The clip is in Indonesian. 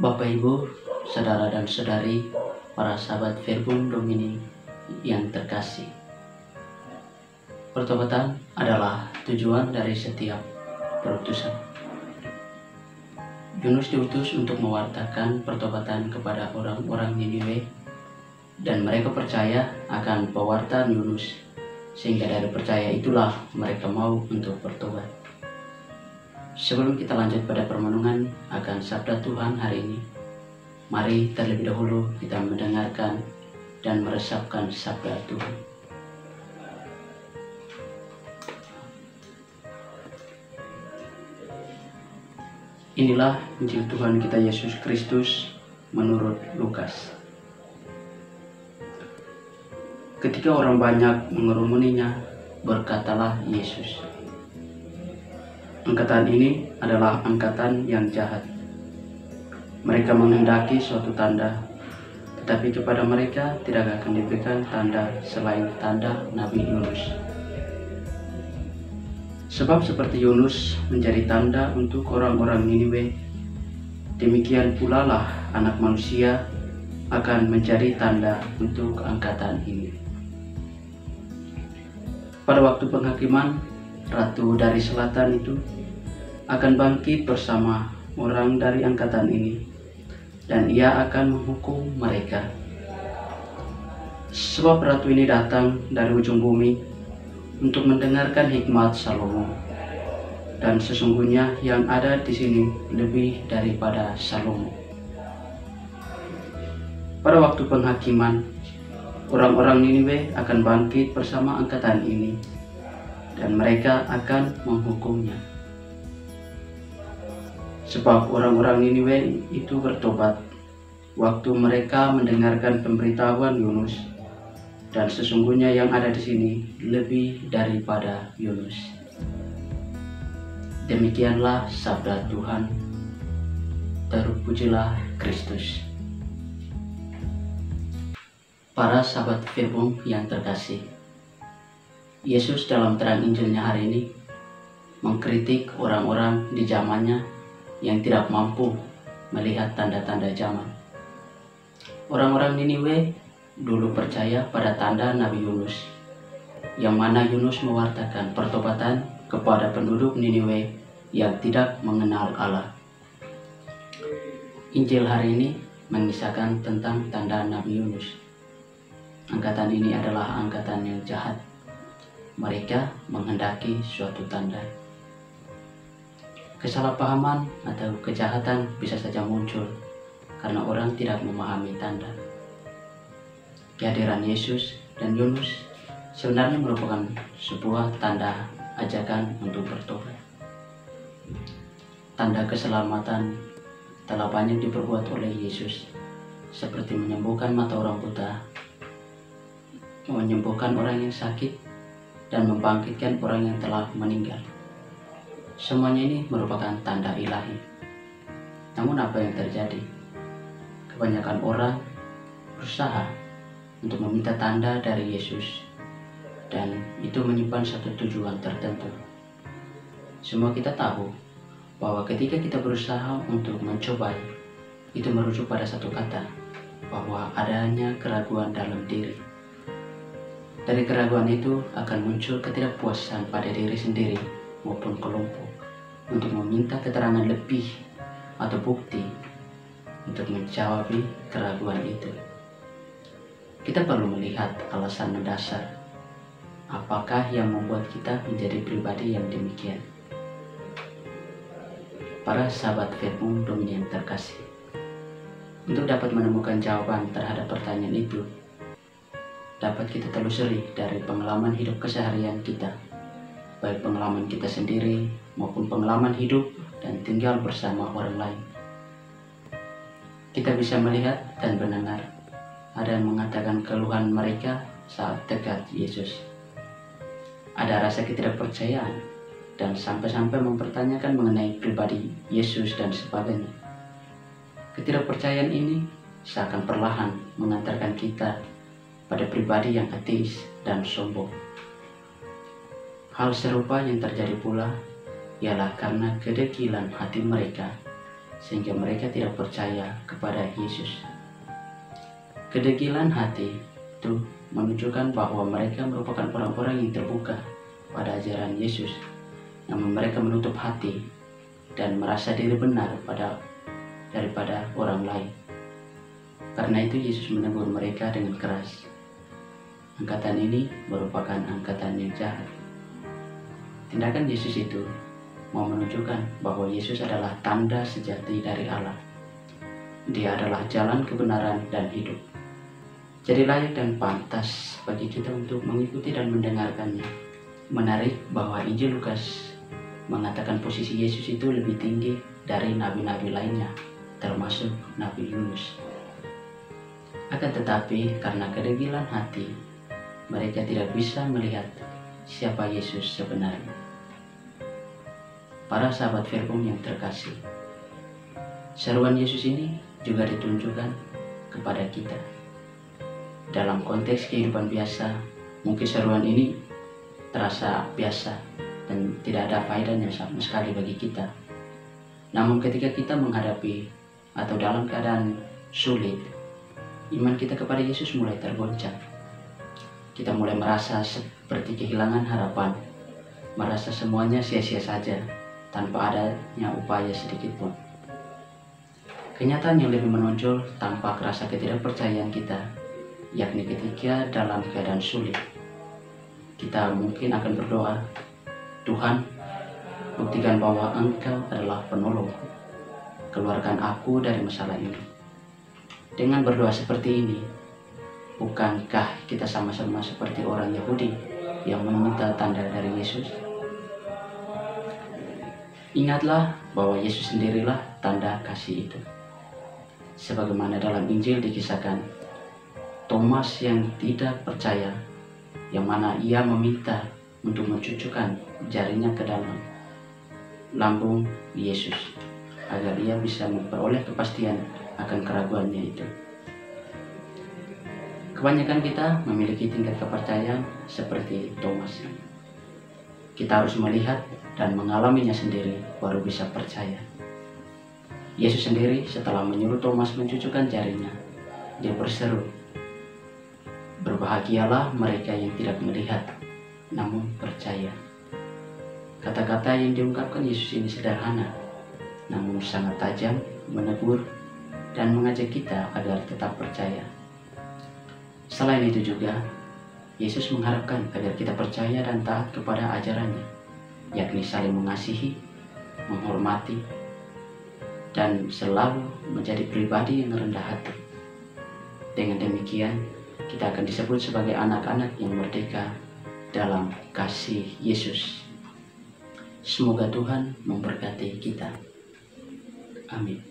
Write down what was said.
Bapak Ibu, saudara dan saudari, para sahabat Verbum Domini yang terkasih. Pertobatan adalah tujuan dari setiap perutusan. Yunus diutus untuk mewartakan pertobatan kepada orang-orang Niniwe, dan mereka percaya akan pewartaan Yunus, sehingga dari percaya itulah mereka mau untuk bertobat. Sebelum kita lanjut pada permenungan akan sabda Tuhan hari ini, mari terlebih dahulu kita mendengarkan dan meresapkan sabda Tuhan. Inilah Injil Tuhan kita Yesus Kristus menurut Lukas. Ketika orang banyak mengerumuninya, berkatalah Yesus, "Angkatan ini adalah angkatan yang jahat. Mereka menghendaki suatu tanda, tetapi kepada mereka tidak akan diberikan tanda selain tanda Nabi Yunus. Sebab seperti Yunus menjadi tanda untuk orang-orang Niniwe, demikian pula lah Anak Manusia akan menjadi tanda untuk angkatan ini." Pada waktu penghakiman, Ratu dari Selatan itu akan bangkit bersama orang dari angkatan ini, dan ia akan menghukum mereka. Sebab Ratu ini datang dari ujung bumi untuk mendengarkan hikmat Salomo, dan sesungguhnya yang ada di sini lebih daripada Salomo. Pada waktu penghakiman, orang-orang Niniwe akan bangkit bersama angkatan ini, dan mereka akan menghukumnya. Sebab orang-orang Niniwe itu bertobat waktu mereka mendengarkan pemberitahuan Yunus, dan sesungguhnya yang ada di sini lebih daripada Yunus. Demikianlah sabda Tuhan. Terpujilah Kristus. Para sahabat Verbum yang terkasih, Yesus dalam terang Injilnya hari ini mengkritik orang-orang di zamannya yang tidak mampu melihat tanda-tanda zaman. Orang-orang Niniwe dulu percaya pada tanda Nabi Yunus, yang mana Yunus mewartakan pertobatan kepada penduduk Niniwe yang tidak mengenal Allah. Injil hari ini mengisahkan tentang tanda Nabi Yunus. Angkatan ini adalah angkatan yang jahat. Mereka menghendaki suatu tanda. Kesalahpahaman atau kejahatan bisa saja muncul karena orang tidak memahami tanda. Kehadiran Yesus dan Yunus sebenarnya merupakan sebuah tanda ajakan untuk bertobat. Tanda keselamatan telah banyak diperbuat oleh Yesus, seperti menyembuhkan mata orang buta, menyembuhkan orang yang sakit, dan membangkitkan orang yang telah meninggal. Semuanya ini merupakan tanda ilahi. Namun apa yang terjadi? Kebanyakan orang berusaha untuk meminta tanda dari Yesus, dan itu menyimpan satu tujuan tertentu. Semua kita tahu bahwa ketika kita berusaha untuk mencobai, itu merujuk pada satu kata, bahwa adanya keraguan dalam diri. Dari keraguan itu akan muncul ketidakpuasan pada diri sendiri maupun kelompok untuk meminta keterangan lebih atau bukti untuk menjawab keraguan itu. Kita perlu melihat alasan mendasar. Apakah yang membuat kita menjadi pribadi yang demikian? Para sahabat Verbum Domini yang terkasih, untuk dapat menemukan jawaban terhadap pertanyaan itu, dapat kita telusuri dari pengalaman hidup keseharian kita, baik pengalaman kita sendiri maupun pengalaman hidup dan tinggal bersama orang lain. Kita bisa melihat dan mendengar ada yang mengatakan keluhan mereka saat dekat Yesus. Ada rasa ketidakpercayaan dan sampai-sampai mempertanyakan mengenai pribadi Yesus dan sebagainya. Ketidakpercayaan ini seakan perlahan mengantarkan kita pada pribadi yang ateis dan sombong. Hal serupa yang terjadi pula ialah karena kedegilan hati mereka sehingga mereka tidak percaya kepada Yesus. Kedegilan hati itu menunjukkan bahwa mereka merupakan orang-orang yang terbuka pada ajaran Yesus, namun mereka menutup hati dan merasa diri benar daripada orang lain. Karena itu Yesus menegur mereka dengan keras. Angkatan ini merupakan angkatan yang jahat. Tindakan Yesus itu mau menunjukkan bahwa Yesus adalah tanda sejati dari Allah. Dia adalah jalan kebenaran dan hidup. Jadi layak dan pantas bagi kita untuk mengikuti dan mendengarkannya. Menarik bahwa Injil Lukas mengatakan posisi Yesus itu lebih tinggi dari nabi-nabi lainnya, termasuk Nabi Yunus. Akan tetapi karena kedegilan hati, mereka tidak bisa melihat siapa Yesus sebenarnya. Para sahabat Verbum yang terkasih, seruan Yesus ini juga ditunjukkan kepada kita. Dalam konteks kehidupan biasa, mungkin seruan ini terasa biasa dan tidak ada faedahnya sama sekali bagi kita. Namun ketika kita menghadapi atau dalam keadaan sulit, iman kita kepada Yesus mulai tergoncang. Kita mulai merasa seperti kehilangan harapan, merasa semuanya sia-sia saja tanpa adanya upaya sedikit pun. Kenyataan yang lebih menonjol tampak rasa ketidakpercayaan kita, yakni ketika dalam keadaan sulit. Kita mungkin akan berdoa, Tuhan, buktikan bahwa Engkau adalah penolong. Keluarkan aku dari masalah ini. Dengan berdoa seperti ini, bukankah kita sama-sama seperti orang Yahudi yang meminta tanda dari Yesus? Ingatlah bahwa Yesus sendirilah tanda kasih itu. Sebagaimana dalam Injil dikisahkan, Thomas yang tidak percaya, yang mana ia meminta untuk mencucukkan jarinya ke dalam lambung Yesus, agar ia bisa memperoleh kepastian akan keraguannya itu. Kebanyakan kita memiliki tingkat kepercayaan seperti Thomas. Kita harus melihat dan mengalaminya sendiri baru bisa percaya. Yesus sendiri setelah menyuruh Thomas mencucukkan jarinya, dia berseru, "Berbahagialah mereka yang tidak melihat, namun percaya." Kata-kata yang diungkapkan Yesus ini sederhana, namun sangat tajam, menegur, dan mengajak kita agar tetap percaya. Selain itu juga, Yesus mengharapkan agar kita percaya dan taat kepada ajarannya, yakni saling mengasihi, menghormati, dan selalu menjadi pribadi yang rendah hati. Dengan demikian, kita akan disebut sebagai anak-anak yang merdeka dalam kasih Yesus. Semoga Tuhan memberkati kita. Amin.